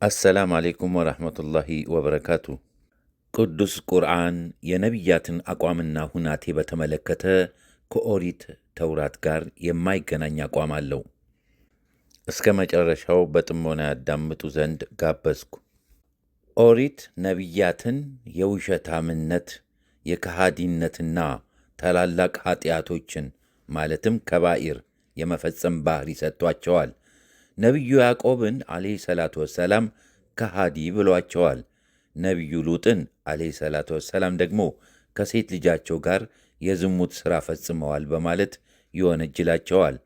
አሰላም አሌይኩም ወረሕመቱላሂ ወበረካቱ። ቅዱስ ቁርአን የነቢያትን አቋምና ሁናቴ በተመለከተ ከኦሪት ተውራት ጋር የማይገናኝ አቋም አለው። እስከ መጨረሻው በጥሞና ያዳምጡ ዘንድ ጋበዝኩ። ኦሪት ነቢያትን የውሸታምነት፣ የከሃዲነትና ታላላቅ ኀጢአቶችን ማለትም ከባኢር የመፈጸም ባሕሪ ሰጥቷቸዋል። ነቢዩ ያዕቆብን ዓለይሂ ሰላቱ ወሰላም ከሃዲ ብሏቸዋል። ነቢዩ ሉጥን ዓለይሂ ሰላቱ ወሰላም ደግሞ ከሴት ልጃቸው ጋር የዝሙት ሥራ ፈጽመዋል በማለት ይወነጅላቸዋል።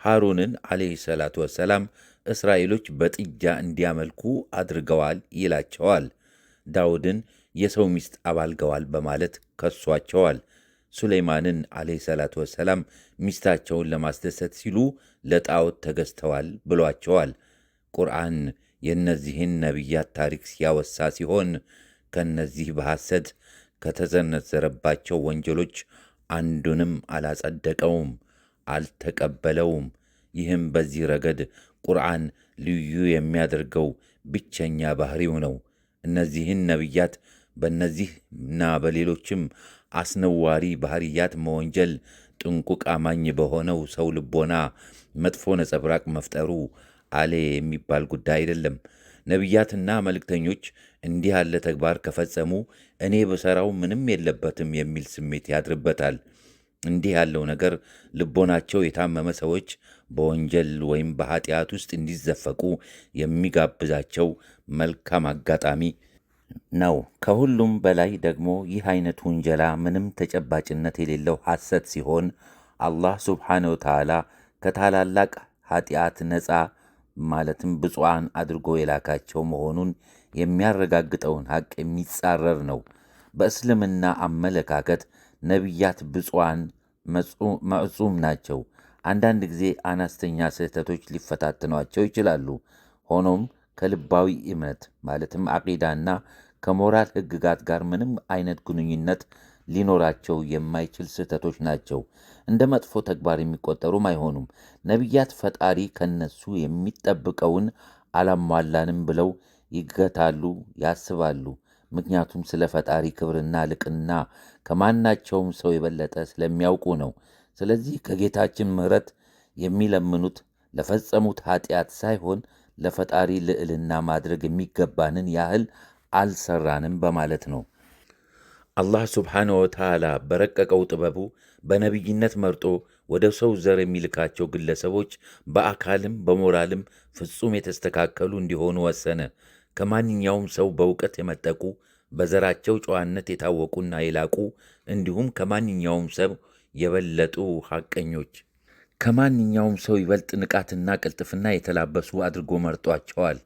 ሐሩንን ዓለይሂ ሰላቱ ወሰላም እስራኤሎች በጥጃ እንዲያመልኩ አድርገዋል ይላቸዋል። ዳውድን የሰው ሚስት አባልገዋል በማለት ከሷቸዋል። ሱለይማንን ዓለይሂ ሰላቱ ወሰላም ሚስታቸውን ለማስደሰት ሲሉ ለጣዖት ተገዝተዋል ብሏቸዋል። ቁርአን የእነዚህን ነቢያት ታሪክ ሲያወሳ ሲሆን ከእነዚህ በሐሰት ከተዘነዘረባቸው ወንጀሎች አንዱንም አላጸደቀውም፣ አልተቀበለውም። ይህም በዚህ ረገድ ቁርአን ልዩ የሚያደርገው ብቸኛ ባሕሪው ነው። እነዚህን ነቢያት በእነዚህና በሌሎችም አስነዋሪ ባሕርያት መወንጀል ጥንቁቅ አማኝ በሆነው ሰው ልቦና መጥፎ ነጸብራቅ መፍጠሩ አሌ የሚባል ጉዳይ አይደለም። ነቢያትና መልእክተኞች እንዲህ ያለ ተግባር ከፈጸሙ እኔ በሠራው ምንም የለበትም የሚል ስሜት ያድርበታል። እንዲህ ያለው ነገር ልቦናቸው የታመመ ሰዎች በወንጀል ወይም በኀጢአት ውስጥ እንዲዘፈቁ የሚጋብዛቸው መልካም አጋጣሚ ነው። ከሁሉም በላይ ደግሞ ይህ አይነት ውንጀላ ምንም ተጨባጭነት የሌለው ሐሰት ሲሆን አላህ ሱብሓነ ወተዓላ ከታላላቅ ኀጢአት ነፃ ማለትም ብፁዓን አድርጎ የላካቸው መሆኑን የሚያረጋግጠውን ሐቅ የሚጻረር ነው። በእስልምና አመለካከት ነቢያት ብፁዓን መዕሱም ናቸው። አንዳንድ ጊዜ አነስተኛ ስህተቶች ሊፈታተኗቸው ይችላሉ። ሆኖም ከልባዊ እምነት ማለትም አቂዳና ከሞራል ሕግጋት ጋር ምንም አይነት ግንኙነት ሊኖራቸው የማይችል ስህተቶች ናቸው። እንደ መጥፎ ተግባር የሚቆጠሩም አይሆኑም። ነቢያት ፈጣሪ ከነሱ የሚጠብቀውን አላሟላንም ብለው ይገታሉ፣ ያስባሉ። ምክንያቱም ስለ ፈጣሪ ክብርና ልቅና ከማናቸውም ሰው የበለጠ ስለሚያውቁ ነው። ስለዚህ ከጌታችን ምሕረት የሚለምኑት ለፈጸሙት ኀጢአት ሳይሆን ለፈጣሪ ልዕልና ማድረግ የሚገባንን ያህል አልሰራንም በማለት ነው። አላህ ስብሓነ ወተዓላ በረቀቀው ጥበቡ በነቢይነት መርጦ ወደ ሰው ዘር የሚልካቸው ግለሰቦች በአካልም በሞራልም ፍጹም የተስተካከሉ እንዲሆኑ ወሰነ። ከማንኛውም ሰው በእውቀት የመጠቁ በዘራቸው ጨዋነት የታወቁና የላቁ እንዲሁም ከማንኛውም ሰው የበለጡ ሐቀኞች፣ ከማንኛውም ሰው ይበልጥ ንቃትና ቅልጥፍና የተላበሱ አድርጎ መርጧቸዋል።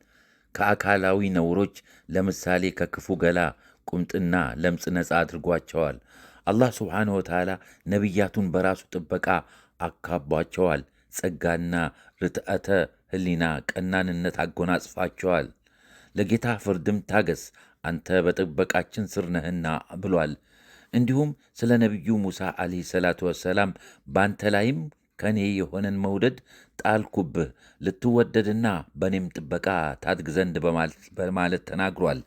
ከአካላዊ ነውሮች ለምሳሌ ከክፉ ገላ፣ ቁምጥና፣ ለምጽ ነጻ አድርጓቸዋል። አላህ ስብሓንሁ ወተዓላ ነቢያቱን በራሱ ጥበቃ አካቧቸዋል። ጸጋና ርትዐተ ሕሊና፣ ቀናንነት አጎናጽፋቸዋል። ለጌታ ፍርድም ታገስ፣ አንተ በጥበቃችን ስር ነህና ብሏል። እንዲሁም ስለ ነቢዩ ሙሳ ዓለይሂ ሰላቱ ወሰላም በአንተ ላይም ከእኔ የሆነን መውደድ ጣልኩብህ ልትወደድና በእኔም ጥበቃ ታድግ ዘንድ በማለት ተናግሯል።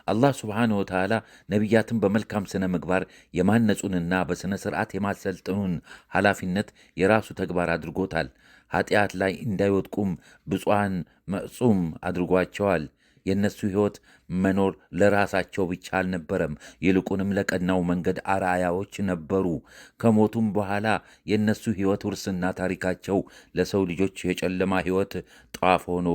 አላህ ስብሓንሁ ወተዓላ ነቢያትን በመልካም ሥነ ምግባር የማነጹንና በሥነ ሥርዓት የማሰልጠኑን ኃላፊነት የራሱ ተግባር አድርጎታል። ኀጢአት ላይ እንዳይወድቁም ብፁዓን መዕሱም አድርጓቸዋል። የእነሱ ሕይወት መኖር ለራሳቸው ብቻ አልነበረም፣ ይልቁንም ለቀናው መንገድ አርአያዎች ነበሩ። ከሞቱም በኋላ የእነሱ ሕይወት ውርስና ታሪካቸው ለሰው ልጆች የጨለማ ሕይወት ጧፍ ሆኖ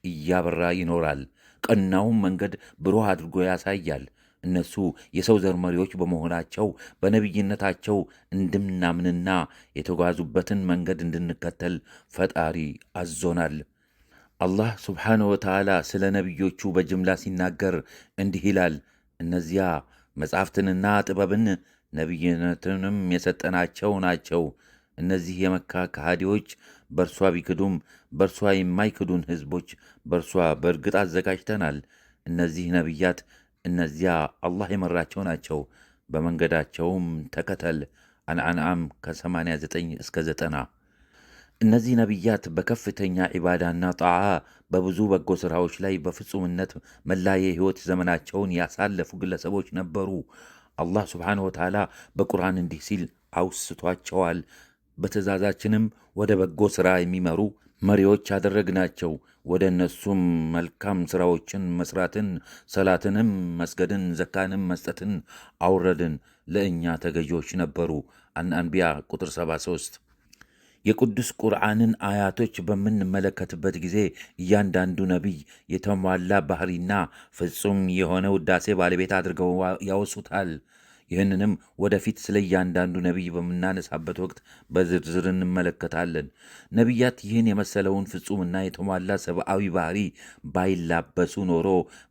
እያበራ ይኖራል። ቀናውን መንገድ ብሩህ አድርጎ ያሳያል። እነሱ የሰው ዘር መሪዎች በመሆናቸው በነቢይነታቸው እንድናምንና የተጓዙበትን መንገድ እንድንከተል ፈጣሪ አዞናል። አላህ ስብሓንሁ ወተዓላ ስለ ነቢዮቹ በጅምላ ሲናገር እንዲህ ይላል። እነዚያ መጻሕፍትንና ጥበብን ነቢይነትንም የሰጠናቸው ናቸው። እነዚህ የመካ ከሃዲዎች በእርሷ ቢክዱም በእርሷ የማይክዱን ሕዝቦች በእርሷ በእርግጥ አዘጋጅተናል። እነዚህ ነቢያት እነዚያ አላህ የመራቸው ናቸው። በመንገዳቸውም ተከተል። አንዓም ከ89 እስከ 90። እነዚህ ነቢያት በከፍተኛ ዒባዳና ጣዓ በብዙ በጎ ሥራዎች ላይ በፍጹምነት መላ የሕይወት ዘመናቸውን ያሳለፉ ግለሰቦች ነበሩ። አላህ ስብሓንሁ ወተዓላ በቁርአን እንዲህ ሲል አውስቷቸዋል። በትእዛዛችንም ወደ በጎ ሥራ የሚመሩ መሪዎች አደረግናቸው። ወደ እነሱም መልካም ሥራዎችን መሥራትን፣ ሰላትንም መስገድን፣ ዘካንም መስጠትን አውረድን። ለእኛ ተገዢዎች ነበሩ። አንቢያ ቁጥር 73። የቅዱስ ቁርአንን አያቶች በምንመለከትበት ጊዜ እያንዳንዱ ነቢይ የተሟላ ባህሪና ፍጹም የሆነ ውዳሴ ባለቤት አድርገው ያወሱታል። ይህንንም ወደፊት ስለ እያንዳንዱ ነቢይ በምናነሳበት ወቅት በዝርዝር እንመለከታለን። ነቢያት ይህን የመሰለውን ፍጹምና የተሟላ ሰብአዊ ባህሪ ባይላበሱ ኖሮ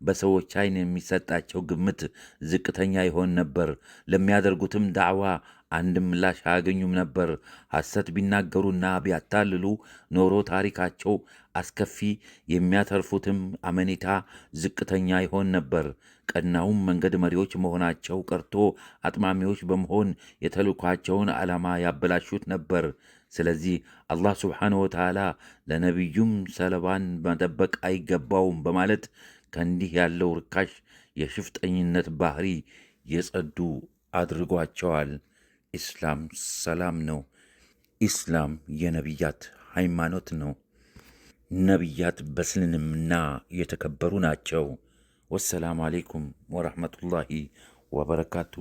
በሰዎች ዓይን የሚሰጣቸው ግምት ዝቅተኛ ይሆን ነበር። ለሚያደርጉትም ዳዕዋ አንድም ምላሽ አያገኙም ነበር። ሐሰት ቢናገሩና ቢያታልሉ ኖሮ ታሪካቸው አስከፊ፣ የሚያተርፉትም አመኔታ ዝቅተኛ ይሆን ነበር። ቀናውም መንገድ መሪዎች መሆናቸው ቀርቶ አጥማሚዎች በመሆን የተልኳቸውን ዓላማ ያበላሹት ነበር። ስለዚህ አላህ ስብሓንሁ ወተዓላ ለነቢዩም ሰለባን መጠበቅ አይገባውም በማለት ከእንዲህ ያለው ርካሽ የሽፍጠኝነት ባህሪ የጸዱ አድርጓቸዋል። ኢስላም ሰላም ነው። ኢስላም የነቢያት ሃይማኖት ነው። ነቢያት በእስልምና የተከበሩ ናቸው። ወሰላሙ አሌይኩም ወረሕመቱላሂ ወበረካቱ።